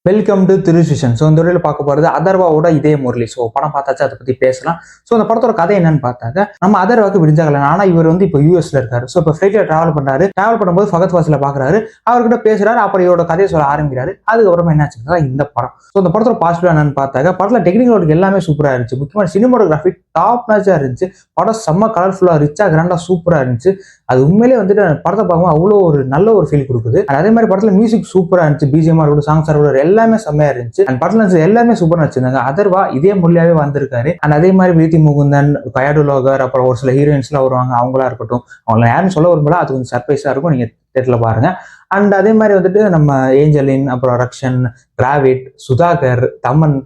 Welcome to திருஷிஷன். So இந்த வீடியோவில் பார்க்க போகிறது அதர்வாவோட இதே முரளி. ஸோ படம் பார்த்தாச்சு, அதை பற்றி பேசலாம். ஸோ அந்த படத்தோட கதை என்னன்னு பார்த்தாக்க, நம்ம அதர்வாக்கு விரிஞ்சாகல. ஆனால் இவர் வந்து இப்போ யூஎஸ்ல இருக்காரு. ஸோ இப்போ ஃப்ளைட்டில் ட்ராவல் பண்ணும்போது ஃபகத் ஃபாசில பார்க்குறாரு. அவர்கிட்ட பேசுறாரு. அப்புறம் இவரோட கதையை சொல்ல ஆரம்பிக்கிறாரு. அதுக்கப்புறமா என்னாச்சுன்னா இந்த படம். ஸோ இந்த படத்தோட பாசிட்டிவ் என்னன்னு பார்த்தாக்க, படத்தில் டெக்னிக்கல் ஒர்க் எல்லாமே சூப்பராக இருந்துச்சு. முக்கியமான சினிமோட்டோகிராஃபி டாப் மேட்சாக இருந்துச்சு. படம் செம்ம கலர்ஃபுல்லாக ரிச்சாக கிராண்டாக சூப்பராக இருந்துச்சு. அது உண்மையிலே வந்துட்டு படத்தை பார்க்கும்போது அவ்வளோ ஒரு நல்ல ஒரு ஃபீல் கொடுக்குது. அதே மாதிரி படத்தில் மியூசிக் சூப்பராக இருந்துச்சு. பிஜிஎம் இருக்கட்டும், சாங்ஸாக இருக்கட்டும், எல்லாமே செம்மையா இருந்துச்சு. அண்ட் படத்துல எல்லாமே சூப்பரா வச்சிருந்தாங்க. அதர்வா இதே மொழியாவே வந்திருக்காரு. அண்ட் அதே மாதிரி பிரீத்தி முகுந்தன், கயாடு லோகர், அப்புறம் ஒரு சில ஹீரோயின்ஸ் எல்லாம் வருவாங்க. அவங்களா இருக்கட்டும், அவங்கள யாரும் சொல்ல வரும்போது அது கொஞ்சம் சர்ப்ரைஸா இருக்கும். நீங்க தேட்டர்ல பாருங்க. அண்ட் அதே மாதிரி வந்துட்டு நம்ம ஏஞ்சலின், அப்புறம் ரக்ஷன், டிராவிட், சுதாகர், தமன்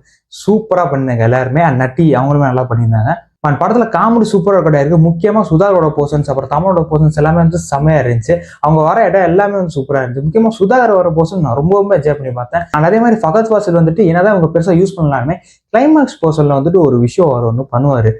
சூப்பரா பண்ணாங்க எல்லாருமே. அண்ட் நட்டி அவங்களுமே நல்லா பண்ணியிருந்தாங்க. படத்துல காமெடி சூப்பரா கிடையாது. முக்கியமா சுதாகரோட போர்ஷன்ஸ், அப்புறம் தமிழோட போர்ஷன்ஸ் எல்லாமே வந்து செம்மையா இருந்துச்சு. அவங்க வர இடம் எல்லாமே வந்து சூப்பரா இருந்துச்சு. முக்கியமா சுதாகர் வர போர்ஷன் நான் ரொம்பவுமே என்ஜாய் பண்ணி பார்த்தேன். அதே மாதிரி ஃபகத் ஃபாசில் வந்துட்டு என்னதான் அவங்க பெருசா யூஸ் பண்ணலாமே, கிளைமேக்ஸ் போர்ஷன்ல வந்துட்டு ஒரு விஷயம் அவர் ஒன்று பண்ணுவாரு.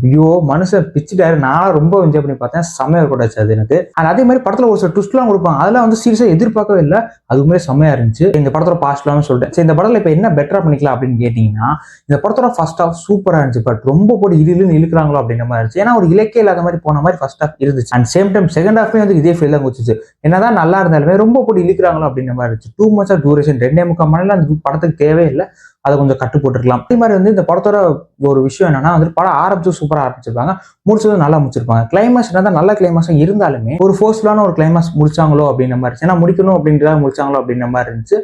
ஐயோ மனுஷன் பிச்சுட்டாரு. நான் ரொம்ப என்ஜாய் பண்ணி பார்த்தேன். செம்மையா கூடாச்சு அது எனக்கு. அதே மாதிரி படத்துல ஒரு சில ட்விஸ்ட்லாம் கொடுப்பாங்க. அதெல்லாம் வந்து சீரியஸா எதிர்பார்க்கவே இல்லை. அதுவுமே செம்மையா இருந்துச்சு. இந்த படத்தோட பாசிட்டிவ்லாம் சொல்லிட்டேன். சரி, இந்த படத்துல இப்ப என்ன பெட்டரா பண்ணிக்கலாம் அப்படின்னு கேட்டீங்கன்னா, இந்த படத்தோட ஃபர்ஸ்ட் ஹாஃப் சூப்பரா இருந்துச்சு. பட் ரொம்ப போட்டு இழுக்கிறாங்களோ அப்படின்ற மாதிரி இருந்துச்சு. ஏன்னா ஒரு இலக்கிய இல்லாத மாதிரி போன மாதிரி ஃபர்ஸ்ட் ஹாஃப் இருந்துச்சு. அண்ட் சேம் டைம் செகண்ட் ஹாஃப்மே வந்து இதே ஃபீல் தான் குச்சிச்சு. என்னதான் நல்லா இருந்தாலுமே ரொம்ப போட்டு இழுக்கிறாங்களோ அப்படின்ற மாதிரி இருந்துச்சு. 2 months ஆஃப் டூரேஷன், 2.25 மணி நேரம் அந்த படத்துக்கு தேவையில்லை. அதை கொஞ்சம் கட்டு போட்டுருக்கலாம். அதே மாதிரி வந்து இந்த படத்தோட ஒரு விஷயம் என்னன்னா, வந்து படம் ஆரம்பிச்சு சூப்பரா ஆரம்பிச்சிருப்பாங்க, முடிச்சது நல்லா முடிச்சிருப்பாங்க. கிளைமேக்ஸ் என்னதான் நல்ல கிளைமேக்ஸ் இருந்தாலுமே ஒரு ஃபோர்ஸ்ஃபுல்லான ஒரு கிளைமேக்ஸ் முடிச்சாங்களோ அப்படின்ற மாதிரி, ஏன்னா முடிக்கணும் அப்படின்றத முடிச்சாங்களோ அப்படின்ற மாதிரி இருந்துச்சு.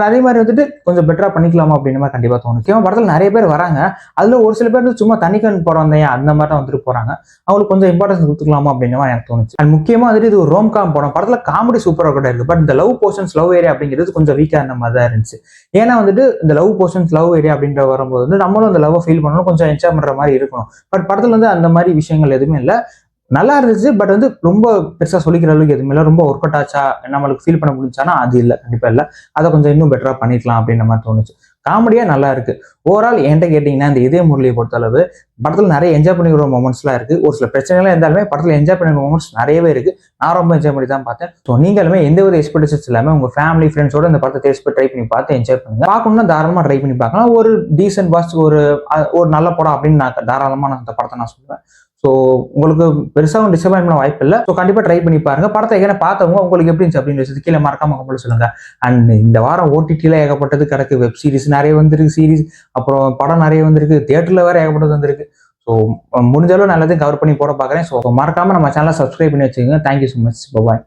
அதே மாதிரி வந்துட்டு கொஞ்சம் பெட்டரா பண்ணிக்கலாமா அப்படின்ற மாதிரி கண்டிப்பா தோணும். முக்கியமா படத்துல நிறைய பேர் வராங்க. அதுல ஒரு சில பேர் வந்து சும்மா தனிக்கன் போறாங்க அந்த மாதிரி தான் வந்துட்டு போறாங்க. அவங்களுக்கு கொஞ்சம் இம்பார்ட்டன்ஸ் கொடுத்துக்கலாமா அப்படின்ற மாதிரி எனக்கு தோணுச்சு. அண்ட் முக்கியமா வந்துட்டு இது ஒரு ரோம்காம் படம். படத்துல காமெடி சூப்பரா கூட இருக்கு. பட் இந்த லவ் போர்ஷன்ஸ், லவ் ஏரியா அப்படிங்கிறது கொஞ்சம் வீக்கா இருந்த மாதிரி தான் இருந்துச்சு. ஏன்னா வந்துட்டு இந்த லவ் போர்ஷன்ஸ், லவ் ஏரியா அப்படின்ற வரும்போது வந்து நம்மளும் அந்த லவ் ஃபீல் பண்ணணும், கொஞ்சம் என்ஜாய் பண்ற மாதிரி இருக்கணும். பட் படத்துல வந்து அந்த மாதிரி விஷயங்கள் எதுவுமே இல்லை. நல்லா இருந்துச்சு. பட் வந்து ரொம்ப பெருசா சொல்லிக்கிற அளவுக்கு எதுவுமே இல்லை. ரொம்ப ஒர்க் அவுட் ஆச்சா, நம்மளுக்கு ஃபீல் பண்ண முடிஞ்சானா அது இல்லை, கண்டிப்பா இல்லை. அதை கொஞ்சம் இன்னும் பெட்டரா பண்ணிக்கலாம் அப்படின்ற மாதிரி தோணுச்சு. காமெடியா நல்லா இருக்கு. ஓவரால் என்கிட்ட கேட்டீங்கன்னா, இந்த இதே முரளியை பொறுத்தளவு படத்துல நிறைய என்ஜாய் பண்ணிக்கிற மொமெண்ட்ஸ்லாம் இருக்கு. ஒரு சில பிரச்சனைகள் இருந்தாலுமே படத்துல என்ஜாய் பண்ணிக்கிற மொமெண்ட்ஸ் நிறையவே இருக்கு. நான் ரொம்ப என்ஜாய் பண்ணி தான் பார்த்தேன். ஸோ நீங்களுமே எந்த ஒரு எக்ஸ்பெக்டேஷன்ஸ் இல்லாம உங்க ஃபேமிலி ஃப்ரெண்ட்ஸோட இந்த படத்தை ட்ரை பண்ணி பார்த்து என்ஜாய் பண்ணுங்க. பார்க்கணும்னா தாராளமா ட்ரை பண்ணி பார்க்கலாம். ஒரு டீசென்ட் பாஸ், ஒரு நல்ல படம் அப்படின்னு நான் தாராளமா இந்த படத்தை நான் சொல்லுவேன். ஸோ உங்களுக்கு பெருசாக டிசப்பாயின்ட் பண்ண வாய்ப்பு இல்லை. ஸோ கண்டிப்பாக ட்ரை பண்ணி பாருங்க. படத்தை எங்கே பார்த்தவங்க உங்களுக்கு எப்படி இருந்துச்சு அப்படின்னு கீழே மறக்காம கமெண்ட்ல சொல்லுங்க. அண்ட் இந்த வாரம் ஓடிடியில் ஏகப்பட்டது கிடக்கு. வெப் சீரிஸ் நிறைய வந்திருக்கு, சீரிஸ் அப்புறம் படம் நிறைய வந்திருக்கு, தியேட்டர்ல வேற ஏகப்பட்டது வந்திருக்கு. ஸோ முடிஞ்சளவு நல்லதையும் கவர் பண்ணி போட பார்க்குறேன். ஸோ மறக்காம நம்ம சேனலை சப்ஸ்கிரைப் பண்ணி வச்சுக்கோங்க. Thank you so much. பாய்.